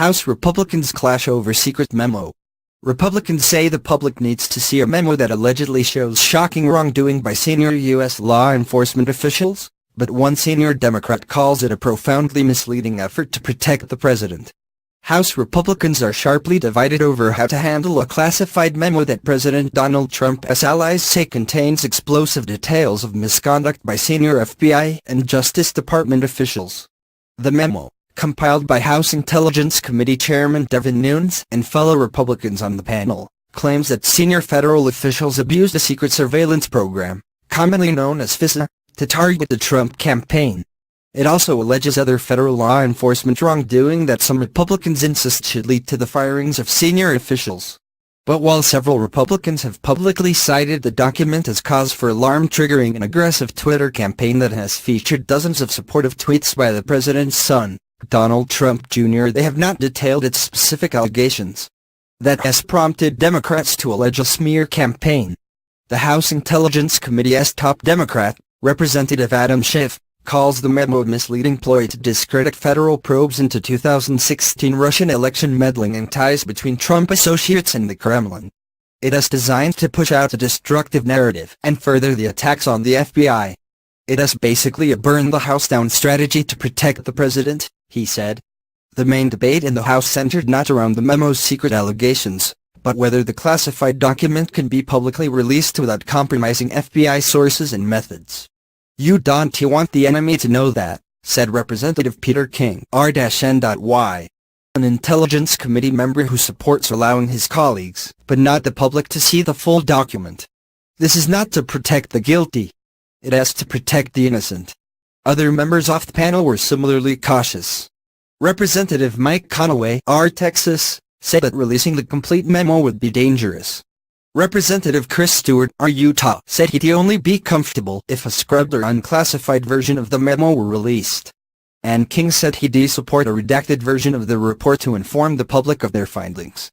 House Republicans clash over secret memo. Republicans say the public needs to see a memo that allegedly shows shocking wrongdoing by senior U.S. law enforcement officials, but one senior Democrat calls it a profoundly misleading effort to protect the president. House Republicans are sharply divided over how to handle a classified memo that President Donald Trump's allies say contains explosive details of misconduct by senior FBI and Justice Department officials. The memo, compiled by House Intelligence Committee Chairman Devin Nunes and fellow Republicans on the panel, claims that senior federal officials abused a secret surveillance program, commonly known as FISA, to target the Trump campaign. It also alleges other federal law enforcement wrongdoing that some Republicans insist should lead to the firings of senior officials. But while several Republicans have publicly cited the document as cause for alarm, triggering an aggressive Twitter campaign that has featured dozens of supportive tweets by the president's son, Donald Trump Jr., they have not detailed its specific allegations. That has prompted Democrats to allege a smear campaign. The House Intelligence Committee's top Democrat, Representative Adam Schiff, calls the memo a misleading ploy to discredit federal probes into 2016 Russian election meddling and ties between Trump associates and the Kremlin. It is designed to push out a destructive narrative and further the attacks on the FBI. It is basically a burn the house down strategy to protect the president, he said. The main debate in the House centered not around the memo's secret allegations, but whether the classified document can be publicly released without compromising FBI sources and methods. "You don't want the enemy to know that," said Representative Peter King, R-N.Y., an Intelligence Committee member who supports allowing his colleagues, but not the public, to see the full document. "This is not to protect the guilty. It has to protect the innocent." Other members off the panel were similarly cautious. Representative Mike Conaway, R. Texas, said that releasing the complete memo would be dangerous. Representative Chris Stewart, R. Utah, said he'd only be comfortable if a scrubbed or unclassified version of the memo were released. And King said he'd support a redacted version of the report to inform the public of their findings.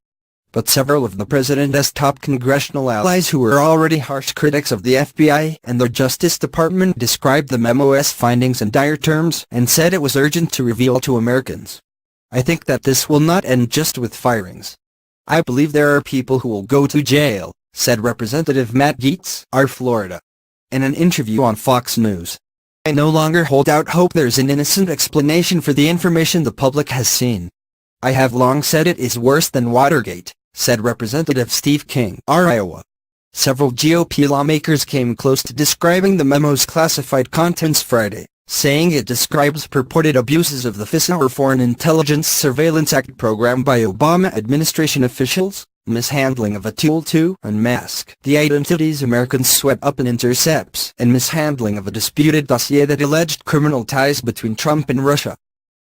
But several of the president's top congressional allies, who were already harsh critics of the FBI and the Justice Department, described the memo's findings in dire terms and said it was urgent to reveal to Americans. "I think that this will not end just with firings. I believe there are people who will go to jail," said Representative Matt Gaetz, R. Florida. In an interview on Fox News, "I no longer hold out hope there's an innocent explanation for the information the public has seen. I have long said it is worse than Watergate," said Representative Steve King, R. Iowa. Several GOP lawmakers came close to describing the memo's classified contents Friday, saying it describes purported abuses of the FISA, or Foreign Intelligence Surveillance Act, program by Obama administration officials, mishandling of a tool to unmask the identities Americans swept up in intercepts, and mishandling of a disputed dossier that alleged criminal ties between Trump and Russia.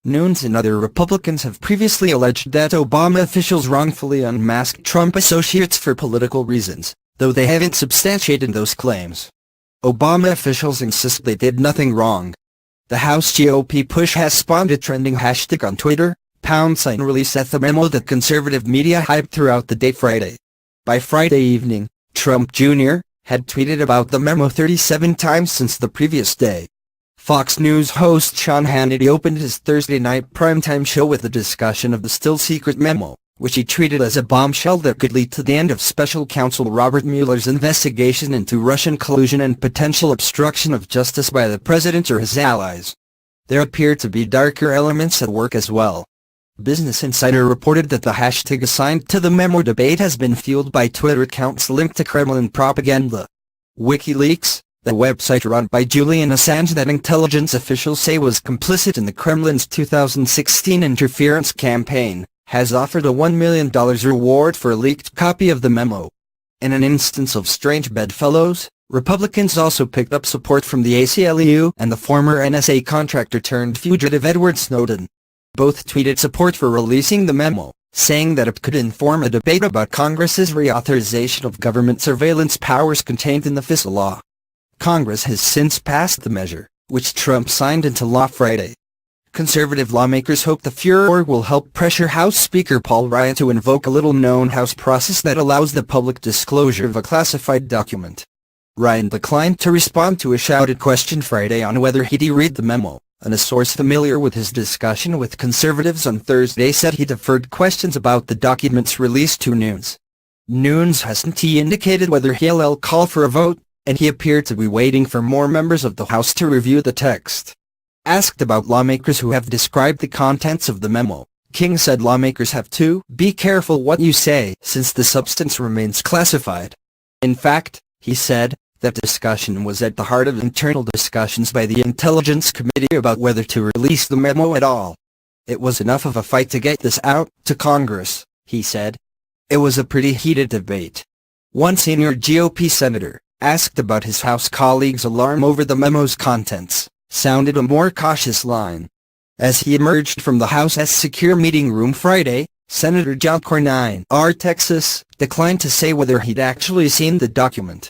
Nunes and other Republicans have previously alleged that Obama officials wrongfully unmasked Trump associates for political reasons, though they haven't substantiated those claims. Obama officials insist they did nothing wrong. The House GOP push has spawned a trending hashtag on Twitter, #release the memo, that conservative media hyped throughout the day Friday. By Friday evening, Trump Jr. had tweeted about the memo 37 times since the previous day. Fox News host Sean Hannity opened his Thursday night primetime show with a discussion of the still-secret memo, which he treated as a bombshell that could lead to the end of Special Counsel Robert Mueller's investigation into Russian collusion and potential obstruction of justice by the president or his allies. There appear to be darker elements at work as well. Business Insider reported that the hashtag assigned to the memo debate has been fueled by Twitter accounts linked to Kremlin propaganda. WikiLeaks, the website run by Julian Assange that intelligence officials say was complicit in the Kremlin's 2016 interference campaign, has offered a $1 million reward for a leaked copy of the memo. In an instance of strange bedfellows, Republicans also picked up support from the ACLU and the former NSA contractor-turned-fugitive Edward Snowden. Both tweeted support for releasing the memo, saying that it could inform a debate about Congress's reauthorization of government surveillance powers contained in the FISA law. Congress has since passed the measure, which Trump signed into law Friday. Conservative lawmakers hope the furor will help pressure House Speaker Paul Ryan to invoke a little-known House process that allows the public disclosure of a classified document. Ryan declined to respond to a shouted question Friday on whether he'd read the memo, and a source familiar with his discussion with conservatives on Thursday said he deferred questions about the documents released to Nunes. Nunes hasn't indicated whether he'll call for a vote, and he appeared to be waiting for more members of the House to review the text. Asked about lawmakers who have described the contents of the memo, King said lawmakers have to be careful what you say since the substance remains classified. In fact, he said, that discussion was at the heart of internal discussions by the Intelligence Committee about whether to release the memo at all. It was enough of a fight to get this out to Congress, he said. It was a pretty heated debate. One senior GOP senator, asked about his House colleagues' alarm over the memo's contents, sounded a more cautious line. As he emerged from the House's secure meeting room Friday, Senator John Cornyn, Texas, declined to say whether he'd actually seen the document.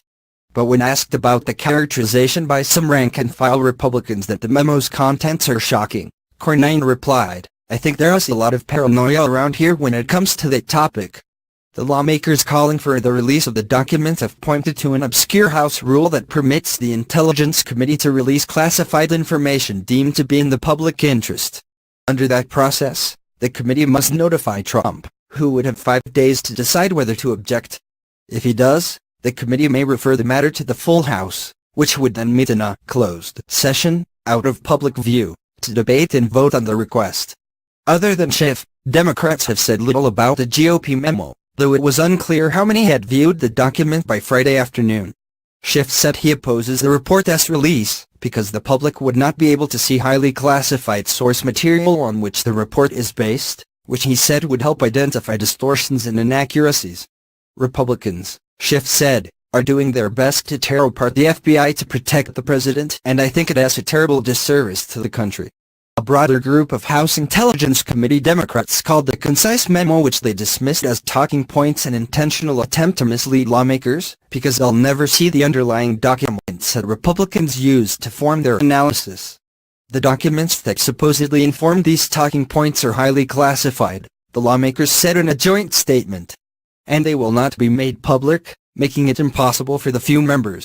But when asked about the characterization by some rank-and-file Republicans that the memo's contents are shocking, Cornyn replied, "I think there's a lot of paranoia around here when it comes to that topic." The lawmakers calling for the release of the documents have pointed to an obscure House rule that permits the Intelligence Committee to release classified information deemed to be in the public interest. Under that process, the committee must notify Trump, who would have 5 days to decide whether to object. If he does, the committee may refer the matter to the full House, which would then meet in a closed session, out of public view, to debate and vote on the request. Other than Schiff, Democrats have said little about the GOP memo, though it was unclear how many had viewed the document by Friday afternoon. Schiff said he opposes the report's release, because the public would not be able to see highly classified source material on which the report is based, which he said would help identify distortions and inaccuracies. Republicans, Schiff said, are doing their best to tear apart the FBI to protect the president, and I think it has a terrible disservice to the country. A broader group of House Intelligence Committee Democrats called the concise memo, which they dismissed as talking points, an intentional attempt to mislead lawmakers, because they'll never see the underlying documents that Republicans used to form their analysis. The documents that supposedly informed these talking points are highly classified, the lawmakers said in a joint statement. And they will not be made public, making it impossible for the few members